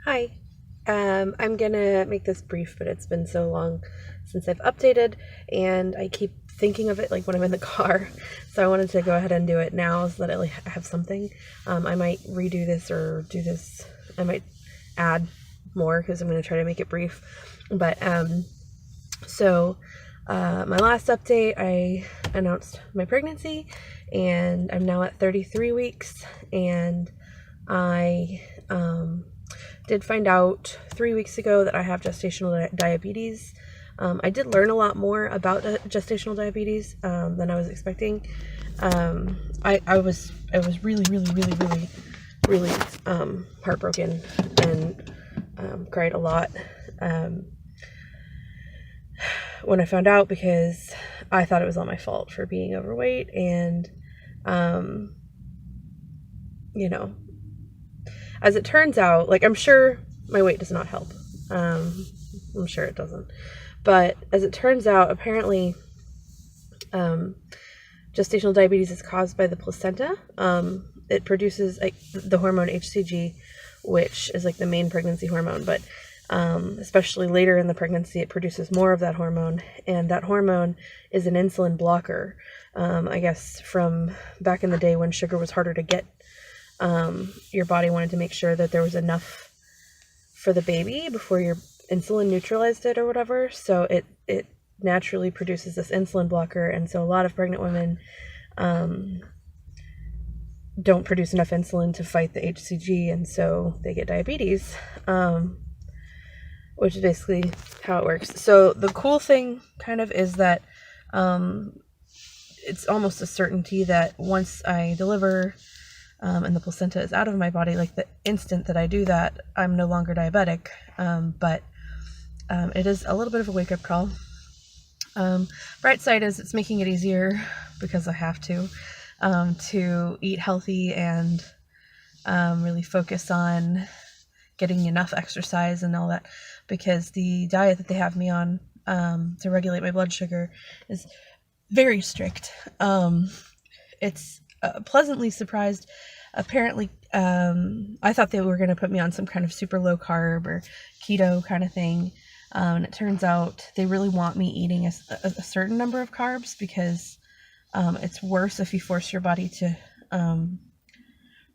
Hi. I'm gonna make this brief, but it's been so long since I've updated, and I keep thinking of it like when I'm in the car. So I wanted to go ahead and do it now so that I have something. I might redo this or do this. I might add more because I'm gonna try to make it brief. But so my last update, I announced my pregnancy, and I'm now at 33 weeks, and I did find out 3 weeks ago that I have gestational diabetes. I did learn a lot more about gestational diabetes than I was expecting. I was really, really, really, really, really heartbroken and cried a lot when I found out, because I thought it was all my fault for being overweight, and you know, as it turns out, like, I'm sure my weight does not help. I'm sure it doesn't. But as it turns out, apparently, gestational diabetes is caused by the placenta. It produces the hormone HCG, which is like the main pregnancy hormone, but especially later in the pregnancy, it produces more of that hormone, and that hormone is an insulin blocker. I guess from back in the day when sugar was harder to get, your body wanted to make sure that there was enough for the baby before your insulin neutralized it or whatever. So it naturally produces this insulin blocker, and so a lot of pregnant women don't produce enough insulin to fight the HCG, and so they get diabetes, which is basically how it works. So the cool thing kind of is that it's almost a certainty that once I deliver and the placenta is out of my body, like the instant that I do that, I'm no longer diabetic. But it is a little bit of a wake-up call. Bright side is it's making it easier, because I have to eat healthy and really focus on getting enough exercise and all that, because the diet that they have me on to regulate my blood sugar is very strict. It's pleasantly surprised. Apparently, I thought they were going to put me on some kind of super low carb or keto kind of thing. And it turns out they really want me eating a certain number of carbs, because it's worse if you force your body to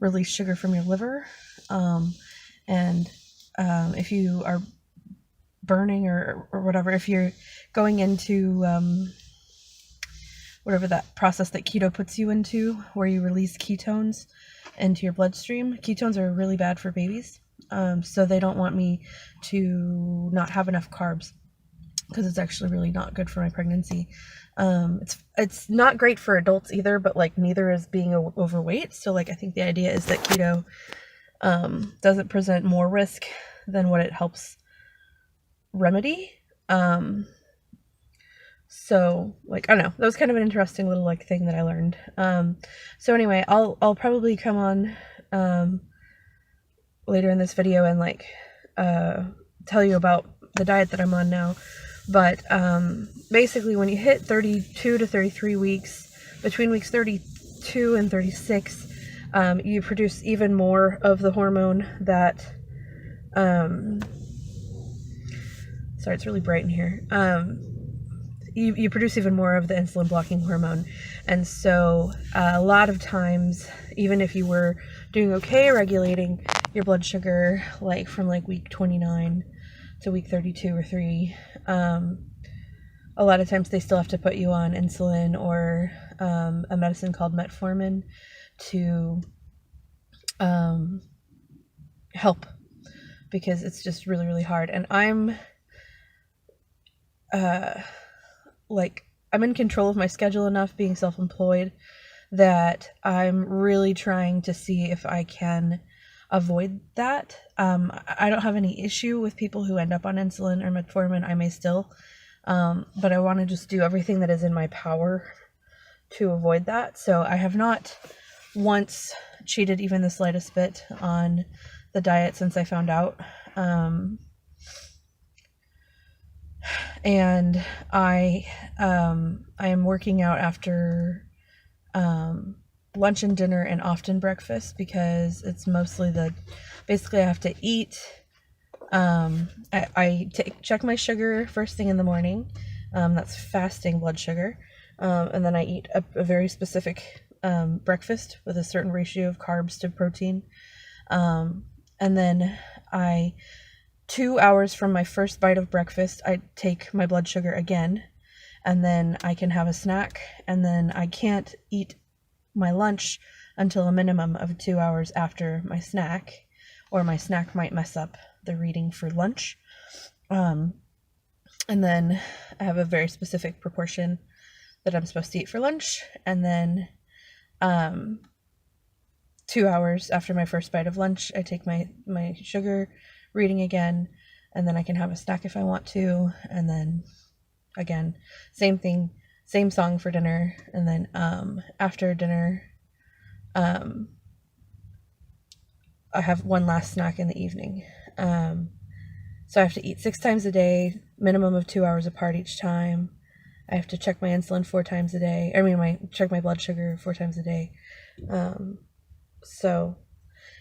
release sugar from your liver. And if you are burning or whatever, if you're going into whatever that process that keto puts you into, where you release ketones into your bloodstream. Ketones are really bad for babies, so they don't want me to not have enough carbs, because it's actually really not good for my pregnancy. It's not great for adults either, but like neither is being overweight. So like I think the idea is that keto doesn't present more risk than what it helps remedy. So like, I don't know, that was kind of an interesting little like thing that I learned. So anyway, I'll probably come on later in this video and like tell you about the diet that I'm on now. But basically when you hit 32 to 33 weeks, between weeks 32 and 36, you produce even more of the hormone that sorry, it's really bright in here. You produce even more of the insulin blocking hormone. And so a lot of times, even if you were doing okay regulating your blood sugar, like from like week 29 to week 32 or 3, a lot of times they still have to put you on insulin or a medicine called metformin to help, because it's just really, really hard. And I'm I'm in control of my schedule enough, being self-employed, that I'm really trying to see if I can avoid that. I don't have any issue with people who end up on insulin or metformin. I may still, but I want to just do everything that is in my power to avoid that. So I have not once cheated even the slightest bit on the diet since I found out. And I am working out after lunch and dinner and often breakfast, because it's mostly basically I have to eat I check my sugar first thing in the morning. That's fasting blood sugar. And then I eat a very specific breakfast with a certain ratio of carbs to protein. And then 2 hours from my first bite of breakfast, I take my blood sugar again, and then I can have a snack, and then I can't eat my lunch until a minimum of 2 hours after my snack, or my snack might mess up the reading for lunch. And then I have a very specific proportion that I'm supposed to eat for lunch, and then 2 hours after my first bite of lunch, I take my sugar reading again, and then I can have a snack if I want to, and then again, same thing, same song for dinner, and then after dinner, I have one last snack in the evening. So I have to eat 6 times a day, minimum of 2 hours apart each time. I have to check my insulin 4 times a day. Check my blood sugar 4 times a day. So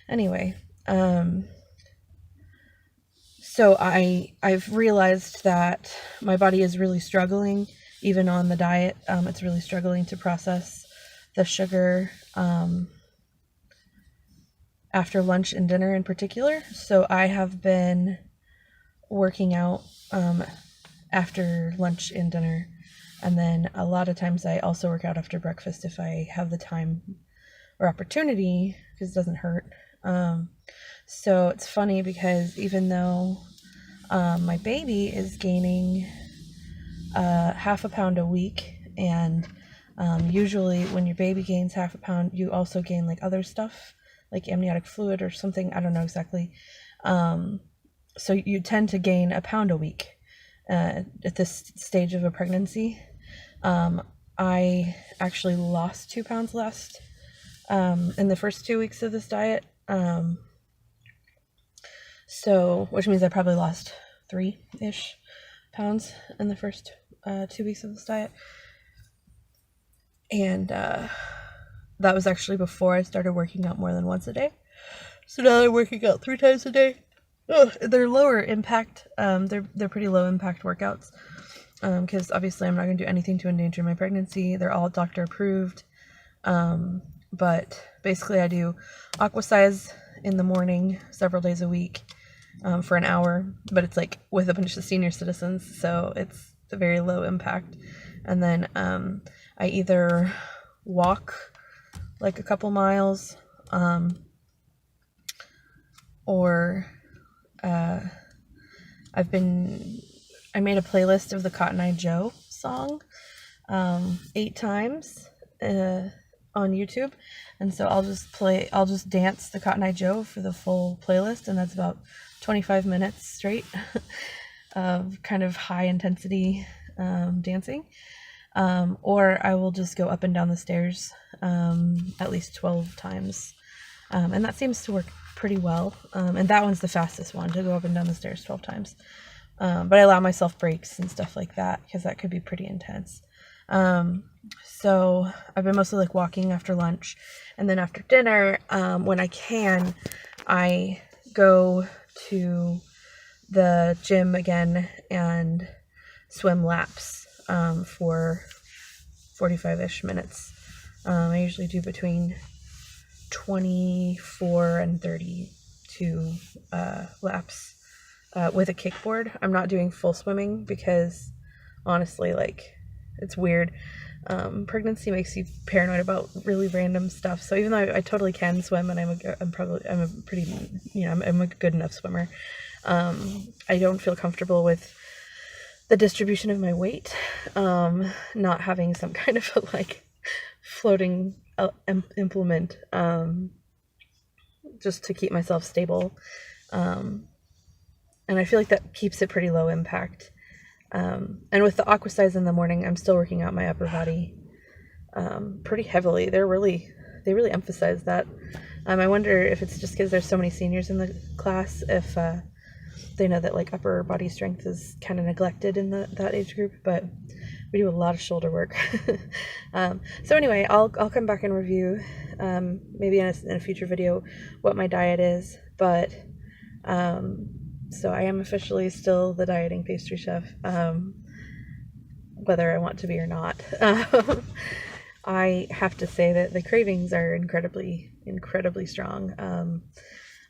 anyway, so I've realized that my body is really struggling, even on the diet. It's really struggling to process the sugar after lunch and dinner in particular. So I have been working out after lunch and dinner, and then a lot of times I also work out after breakfast if I have the time or opportunity, because it doesn't hurt. So it's funny because even though my baby is gaining half a pound a week, and usually when your baby gains half a pound, you also gain like other stuff, like amniotic fluid or something, I don't know exactly. So you tend to gain a pound a week at this stage of a pregnancy. I actually lost 2 pounds in the first 2 weeks of this diet. So, which means I probably lost 3-ish pounds in the first 2 weeks of this diet. And that was actually before I started working out more than once a day. So now I'm working out 3 times a day. They're lower impact. They're pretty low impact workouts. Because obviously I'm not going to do anything to endanger my pregnancy. They're all doctor approved. But basically I do aquasize in the morning several days a week for an hour, but it's like with a bunch of senior citizens, so it's a very low impact. And then I either walk like a couple miles, or I made a playlist of the Cotton Eye Joe song 8 times on YouTube, and so I'll just dance the Cotton Eye Joe for the full playlist, and that's about 25 minutes straight of kind of high intensity dancing. Or I will just go up and down the stairs at least 12 times, and that seems to work pretty well. And that one's the fastest one, to go up and down the stairs 12 times. But I allow myself breaks and stuff like that, because that could be pretty intense. So I've been mostly like walking after lunch, and then after dinner, when I can, I go to the gym again and swim laps for 45-ish minutes. I usually do between 24 and 32 laps with a kickboard. I'm not doing full swimming because honestly, like, it's weird. Pregnancy makes you paranoid about really random stuff. So even though I totally can swim, and I'm a good enough swimmer, I don't feel comfortable with the distribution of my weight, not having some kind of a like floating implement, just to keep myself stable. And I feel like that keeps it pretty low impact. And with the aquasize in the morning, I'm still working out my upper body pretty heavily. They really emphasize that. I wonder if it's just because there's so many seniors in the class, if they know that like upper body strength is kind of neglected in that age group, but we do a lot of shoulder work. So anyway, I'll come back and review maybe in a future video what my diet is, but So I am officially still the dieting pastry chef, whether I want to be or not. I have to say that the cravings are incredibly, incredibly strong.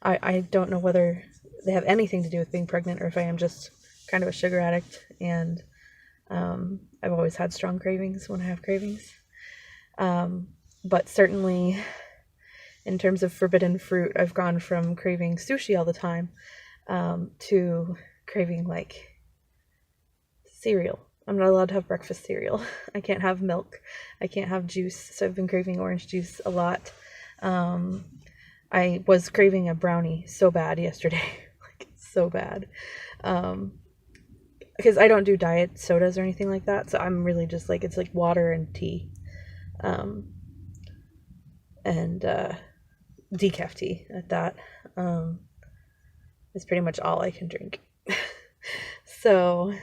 I don't know whether they have anything to do with being pregnant or if I am just kind of a sugar addict, and I've always had strong cravings when I have cravings. But certainly in terms of forbidden fruit, I've gone from craving sushi all the time to craving like cereal. I'm not allowed to have breakfast cereal. I can't have milk. I can't have juice. So I've been craving orange juice a lot. I was craving a brownie so bad yesterday, like so bad. Because I don't do diet sodas or anything like that. So I'm really just like, it's like water and tea. And decaf tea at that. Is pretty much all I can drink. So,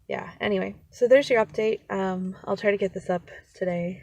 yeah, anyway, so there's your update. I'll try to get this up today.